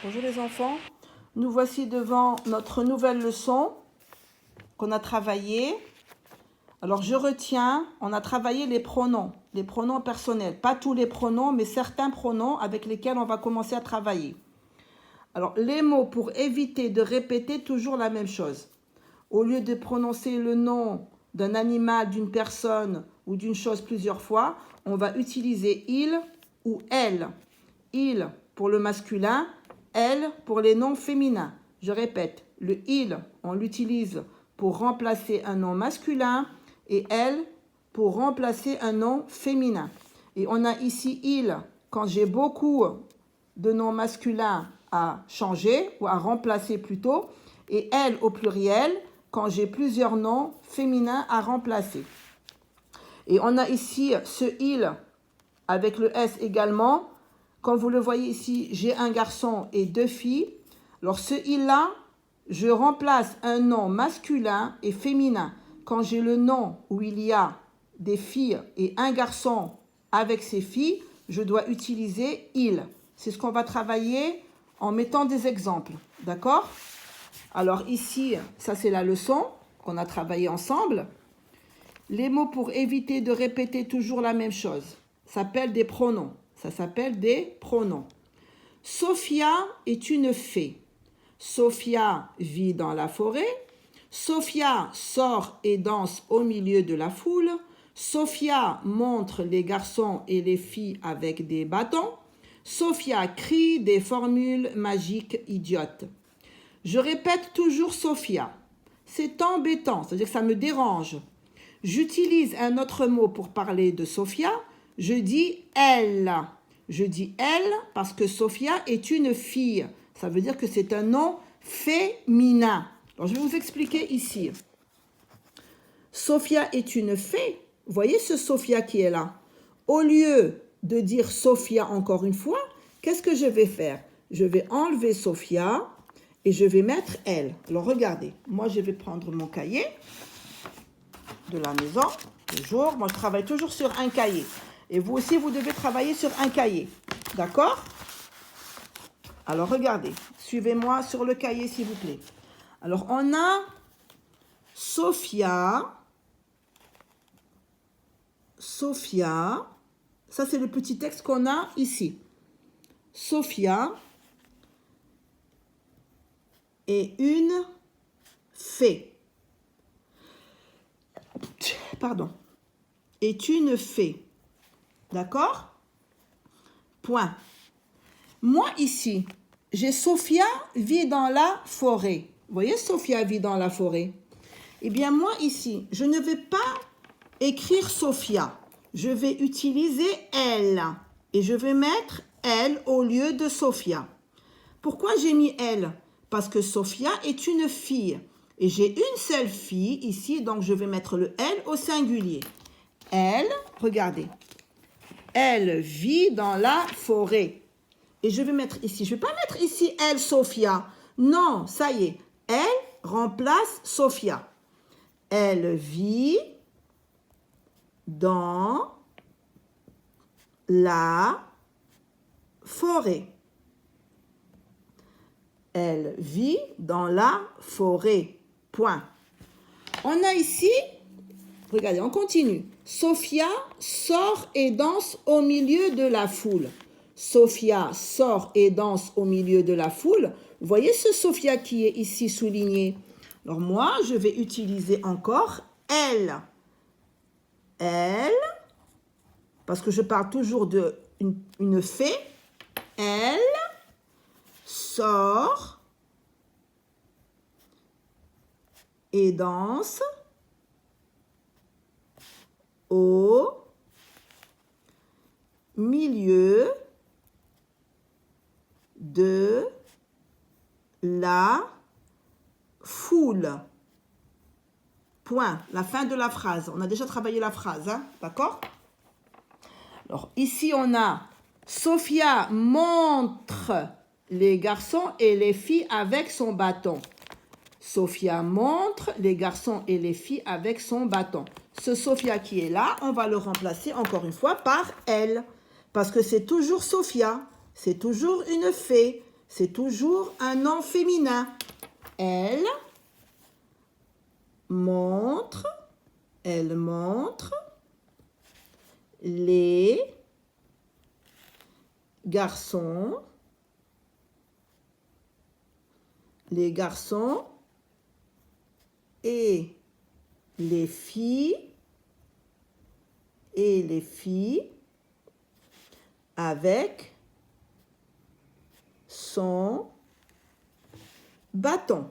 Bonjour les enfants, nous voici devant notre nouvelle leçon qu'on a travaillée. Alors je retiens, on a travaillé les pronoms personnels. Pas tous les pronoms, mais certains pronoms avec lesquels on va commencer à travailler. Alors les mots pour éviter de répéter toujours la même chose. Au lieu de prononcer le nom d'un animal, d'une personne ou d'une chose plusieurs fois, on va utiliser il ou elle. Il pour le masculin, elle pour les noms féminins. Je répète, le il, on l'utilise pour remplacer un nom masculin et elle pour remplacer un nom féminin. Et on a ici il quand j'ai beaucoup de noms masculins à changer ou à remplacer plutôt, et elle au pluriel quand j'ai plusieurs noms féminins à remplacer. Et on a ici ce il avec le S également. Comme vous le voyez ici, j'ai un garçon et deux filles. Alors ce il-là, je remplace un nom masculin et féminin. Quand j'ai le nom où il y a des filles et un garçon avec ses filles, je dois utiliser il. C'est ce qu'on va travailler en mettant des exemples. D'accord ? Alors ici, ça c'est la leçon qu'on a travaillée ensemble. Les mots pour éviter de répéter toujours la même chose s'appellent des pronoms. Ça s'appelle des pronoms. Sophia est une fée. Sophia vit dans la forêt. Sophia sort et danse au milieu de la foule. Sophia montre les garçons et les filles avec des bâtons. Sophia crie des formules magiques idiotes. Je répète toujours Sophia. C'est embêtant, c'est-à-dire que ça me dérange. J'utilise un autre mot pour parler de Sophia. Je dis elle. Je dis elle parce que Sophia est une fille. Ça veut dire que c'est un nom féminin. Alors, je vais vous expliquer ici. Sophia est une fée. Vous voyez ce Sophia qui est là. Au lieu de dire Sophia encore une fois, qu'est-ce que je vais faire? Je vais enlever Sophia et je vais mettre elle. Alors, regardez. Moi, je vais prendre mon cahier de la maison. Toujours. Moi, je travaille toujours sur un cahier. Et vous aussi, vous devez travailler sur un cahier. D'accord? Alors, regardez. Suivez-moi sur le cahier, s'il vous plaît. Alors, on a Sophia. Sophia. Ça, c'est le petit texte qu'on a ici. Sophia est une fée. Pardon. Est une fée. D'accord? Point. Moi, ici, j'ai Sophia vit dans la forêt. Vous voyez, Sophia vit dans la forêt. Eh bien, moi, ici, je ne vais pas écrire Sophia. Je vais utiliser elle. Et je vais mettre elle au lieu de Sophia. Pourquoi j'ai mis elle? Parce que Sophia est une fille. Et j'ai une seule fille ici, donc je vais mettre le elle au singulier. Elle, regardez. Elle vit dans la forêt. Et je vais mettre ici. Je ne vais pas mettre ici elle, Sophia. Non, ça y est. Elle remplace Sophia. Elle vit dans la forêt. Elle vit dans la forêt. Point. On a ici, regardez, on continue. Sophia sort et danse au milieu de la foule. Sophia sort et danse au milieu de la foule. Vous voyez ce Sophia qui est ici souligné. Alors moi, je vais utiliser encore elle. Elle, parce que je parle toujours d'une fée. Elle sort et danse au milieu de la foule. Point. La fin de la phrase. On a déjà travaillé la phrase, hein? D'accord? Alors, ici, on a Sophia montre les garçons et les filles avec son bâton. Sophia montre les garçons et les filles avec son bâton. Ce Sophia qui est là, on va le remplacer encore une fois par elle. Parce que c'est toujours Sophia. C'est toujours une fée. c'est toujours un nom féminin. Elle montre les garçons et les filles avec son bâton.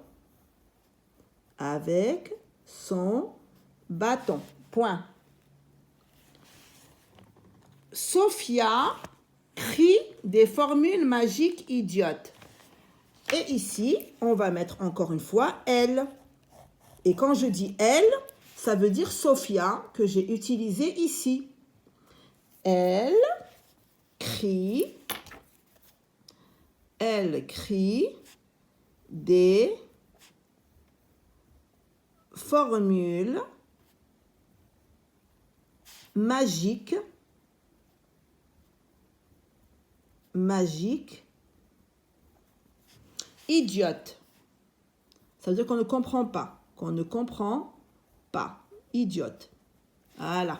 Avec son bâton. Point. Sophia crie des formules magiques idiotes. Et ici, on va mettre encore une fois elle. Et quand je dis elle, ça veut dire Sophia que j'ai utilisé ici. Elle crie des formules magiques idiotes. Ça veut dire qu'on ne comprend pas. Idiote. Voilà.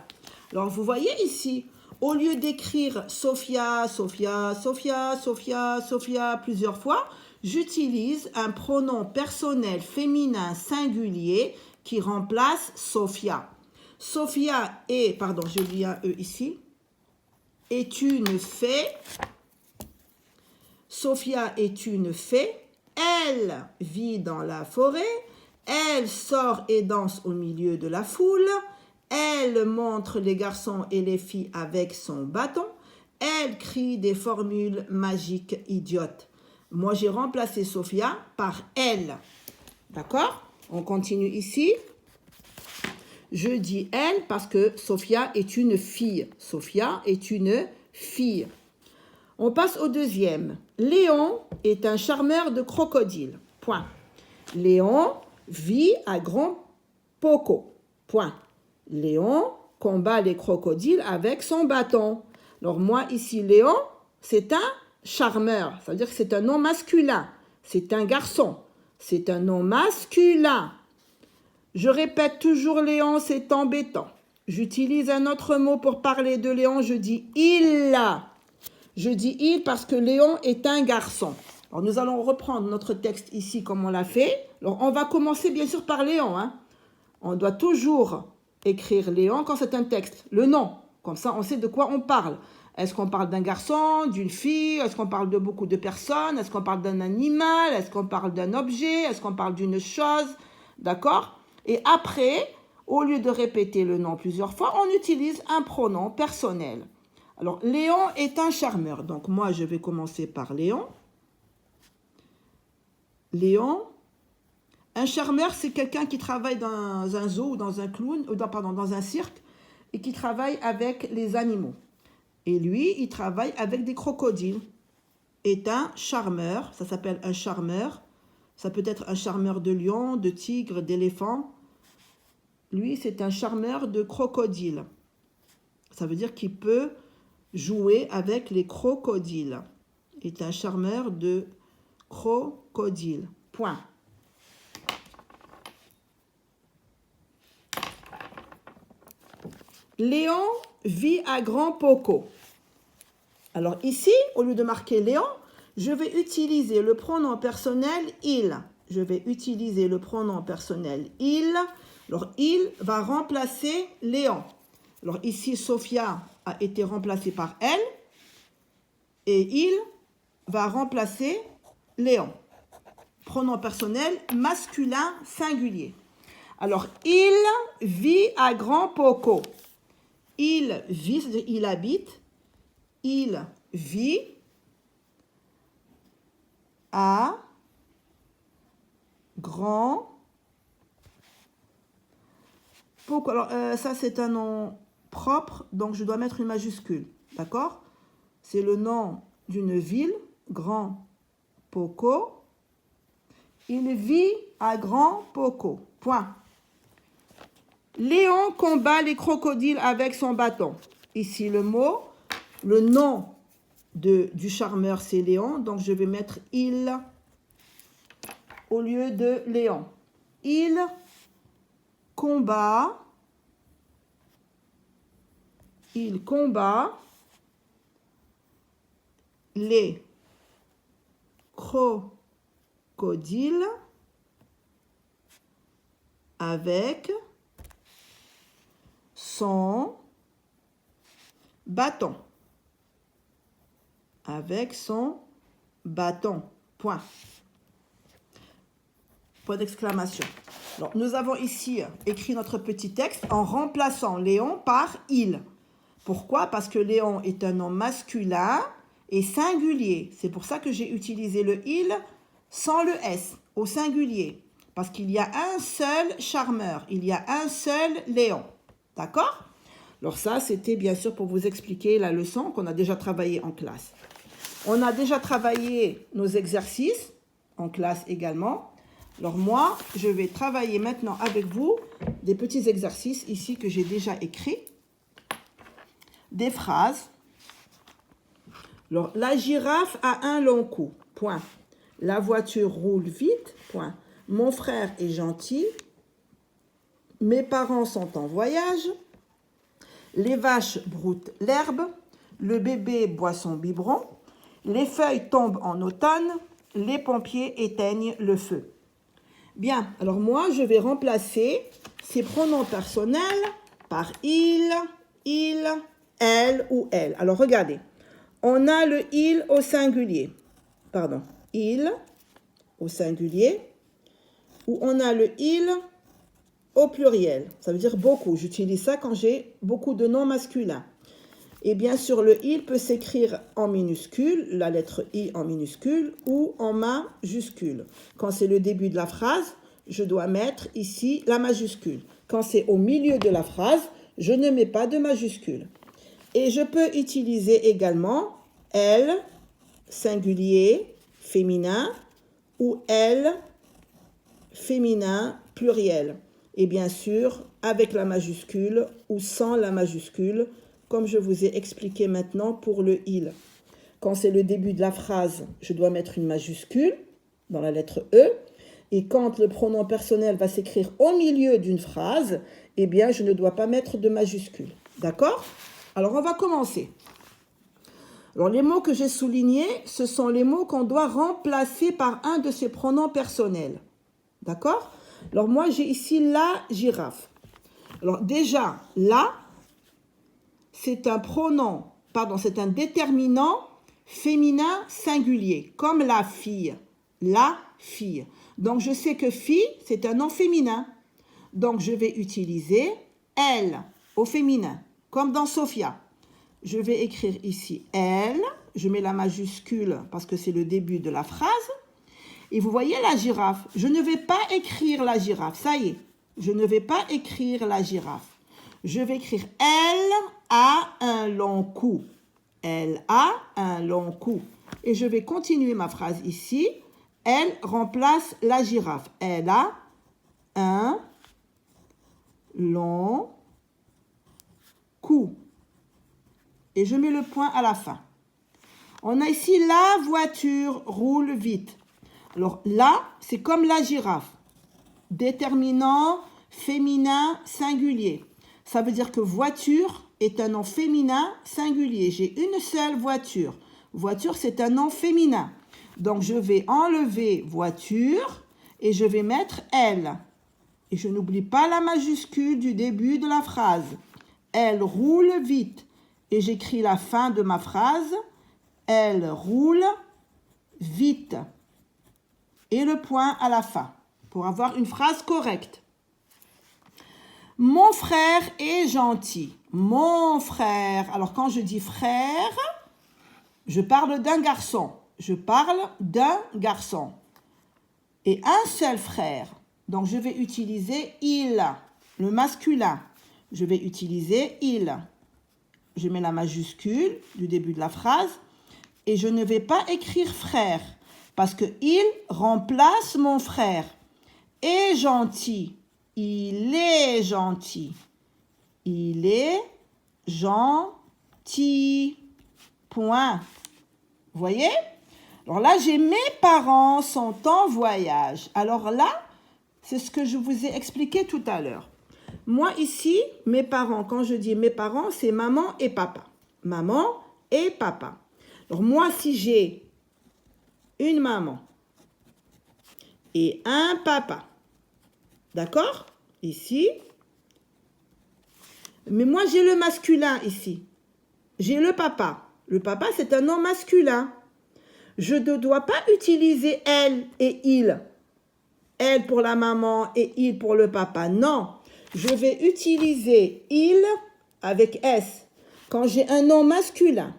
Alors, vous voyez ici, au lieu d'écrire Sophia plusieurs fois, j'utilise un pronom personnel féminin singulier qui remplace Sophia. Sophia est, pardon, j'ai oublié un E ici, est une fée. Sophia est une fée. Elle vit dans la forêt. Elle sort et danse au milieu de la foule. Elle montre les garçons et les filles avec son bâton. Elle crie des formules magiques idiotes. Moi, j'ai remplacé Sophia par elle. D'accord? On continue ici. Je dis elle parce que Sophia est une fille. On passe au deuxième. Léon est un charmeur de crocodile. Point. Léon vit à Grand Poco. Point. Léon combat les crocodiles avec son bâton. Alors moi, ici, Léon, c'est un charmeur. Ça veut dire que c'est un nom masculin. C'est un garçon. C'est un nom masculin. Je répète toujours Léon, c'est embêtant. J'utilise un autre mot pour parler de Léon. Je dis il. Je dis il parce que Léon est un garçon. Alors nous allons reprendre notre texte ici comme on l'a fait. Alors on va commencer bien sûr par Léon. On doit toujours écrire Léon quand c'est un texte, le nom. Comme ça, on sait de quoi on parle. Est-ce qu'on parle d'un garçon, d'une fille? Est-ce qu'on parle de beaucoup de personnes? Est-ce qu'on parle d'un animal? Est-ce qu'on parle d'un objet? Est-ce qu'on parle d'une chose? D'accord? Et après, au lieu de répéter le nom plusieurs fois, on utilise un pronom personnel. Alors, Léon est un charmeur. Donc, moi, je vais commencer par Léon. Léon. Un charmeur, c'est quelqu'un qui travaille dans un zoo ou dans un clown, dans un cirque, et qui travaille avec les animaux. Et lui, il travaille avec des crocodiles. Est un charmeur, ça s'appelle un charmeur. Ça peut être un charmeur de lion, de tigre, d'éléphant. Lui, c'est un charmeur de crocodile. Ça veut dire qu'il peut jouer avec les crocodiles. Est un charmeur de crocodile. Point. Léon vit à Grand Poco. Alors ici, au lieu de marquer Léon, je vais utiliser le pronom personnel il. Je vais utiliser le pronom personnel il. Alors il va remplacer Léon. Alors ici, Sophia a été remplacée par elle. Et il va remplacer Léon. Pronom personnel masculin singulier. Alors, il vit à Grand Poco. Il vit, c'est-à-dire il habite. Il vit à Grand Poco. Alors, ça, c'est un nom propre, donc je dois mettre une majuscule. D'accord? C'est le nom d'une ville, Grand Poco. Il vit à Grand Poco. Point. Léon combat les crocodiles avec son bâton. Ici le mot, le nom du charmeur, c'est Léon. Donc, je vais mettre il au lieu de Léon. Il combat. Il combat les crocodiles avec son bâton. Avec son bâton. Point. Point d'exclamation. Donc, nous avons ici écrit notre petit texte en remplaçant Léon par il. Pourquoi? Parce que Léon est un nom masculin et singulier. C'est pour ça que j'ai utilisé le il sans le s, au singulier. Parce qu'il y a un seul charmeur, il y a un seul Léon. D'accord? Alors ça, c'était bien sûr pour vous expliquer la leçon qu'on a déjà travaillée en classe. On a déjà travaillé nos exercices en classe également. Alors moi, je vais travailler maintenant avec vous des petits exercices ici que j'ai déjà écrits. Des phrases. Alors, la girafe a un long cou. Point. La voiture roule vite. Point. Mon frère est gentil. Mes parents sont en voyage. Les vaches broutent l'herbe. Le bébé boit son biberon. Les feuilles tombent en automne. Les pompiers éteignent le feu. Bien, alors moi, je vais remplacer ces pronoms personnels par il, elle ou elle. Alors, regardez. On a le il au singulier. Pardon. Il au singulier. Ou on a le il au pluriel. Ça veut dire beaucoup. J'utilise ça quand j'ai beaucoup de noms masculins. Et bien sûr, le il peut s'écrire en minuscule, la lettre I en minuscule, ou en majuscule. Quand c'est le début de la phrase, je dois mettre ici la majuscule. Quand c'est au milieu de la phrase, je ne mets pas de majuscule. Et je peux utiliser également elle, singulier, féminin, ou elle, féminin, pluriel. Et bien sûr, avec la majuscule ou sans la majuscule, comme je vous ai expliqué maintenant pour le il. Quand c'est le début de la phrase, je dois mettre une majuscule dans la lettre E. Et quand le pronom personnel va s'écrire au milieu d'une phrase, eh bien, je ne dois pas mettre de majuscule. D'accord? Alors, on va commencer. Alors, les mots que j'ai soulignés, ce sont les mots qu'on doit remplacer par un de ces pronoms personnels. D'accord? Alors, moi, j'ai ici la girafe. Alors, déjà, la, c'est un pronom, pardon, c'est un déterminant féminin singulier, comme la fille. La fille. Donc, je sais que fille, c'est un nom féminin. Donc, je vais utiliser elle au féminin, comme dans Sophia. Je vais écrire ici elle. Je mets la majuscule parce que c'est le début de la phrase. Et vous voyez la girafe. Je ne vais pas écrire la girafe. Ça y est. Je ne vais pas écrire la girafe. Je vais écrire elle a un long cou. Elle a un long cou. Et je vais continuer ma phrase ici. Elle remplace la girafe. Elle a un long cou. Et je mets le point à la fin. On a ici la voiture roule vite. Alors là, c'est comme la girafe. Déterminant féminin singulier. Ça veut dire que voiture est un nom féminin singulier. J'ai une seule voiture. Voiture, c'est un nom féminin. Donc, je vais enlever voiture et je vais mettre elle. Et je n'oublie pas la majuscule du début de la phrase. Elle roule vite. Et j'écris la fin de ma phrase. Elle roule vite. Et le point à la fin pour avoir une phrase correcte. Mon frère est gentil. Mon frère. Alors, quand je dis frère, je parle d'un garçon. Je parle d'un garçon. Et un seul frère. Donc, je vais utiliser il, le masculin. Je vais utiliser il. Je mets la majuscule du début de la phrase. Et je ne vais pas écrire frère. Parce que il remplace mon frère. Est gentil. Il est gentil. Il est gentil. Point. Vous voyez? Alors là, j'ai mes parents sont en voyage. Alors là, c'est ce que je vous ai expliqué tout à l'heure. Moi, ici, mes parents, quand je dis mes parents, c'est maman et papa. Maman et papa. Alors moi, si j'ai une maman et un papa, d'accord? Ici. Mais moi, j'ai le masculin ici. J'ai le papa. Le papa, c'est un nom masculin. Je ne dois pas utiliser elle et il. Elle pour la maman et il pour le papa. Non. Je vais utiliser il avec S. Quand j'ai un nom masculin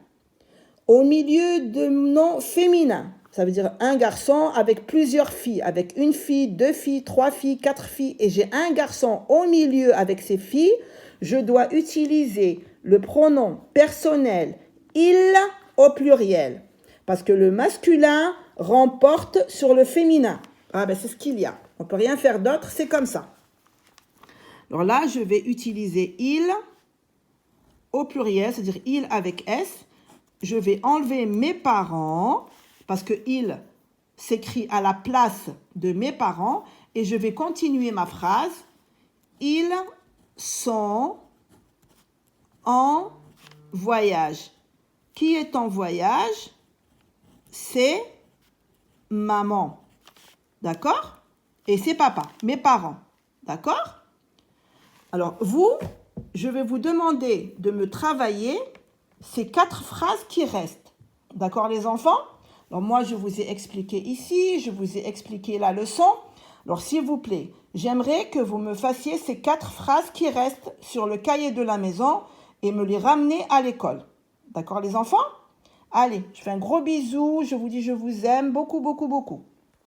au milieu de nom féminin, ça veut dire un garçon avec plusieurs filles, avec une fille, 2 filles, 3 filles, 4 filles, et j'ai un garçon au milieu avec ses filles, je dois utiliser le pronom personnel il au pluriel. Parce que le masculin remporte sur le féminin. Ah ben c'est ce qu'il y a. On ne peut rien faire d'autre, c'est comme ça. Alors là, je vais utiliser il au pluriel, c'est-à-dire il avec S. Je vais enlever mes parents, parce que il s'écrit à la place de mes parents, et je vais continuer ma phrase. Ils sont en voyage. Qui est en voyage? C'est maman. D'accord? Et c'est papa, mes parents. D'accord? Alors, vous, je vais vous demander de me travailler ces 4 phrases qui restent. D'accord, les enfants? Alors, moi, je vous ai expliqué ici, je vous ai expliqué la leçon. Alors, s'il vous plaît, j'aimerais que vous me fassiez ces 4 phrases qui restent sur le cahier de la maison et me les ramener à l'école. D'accord, les enfants? Allez, je fais un gros bisou, je vous dis je vous aime beaucoup, beaucoup, beaucoup.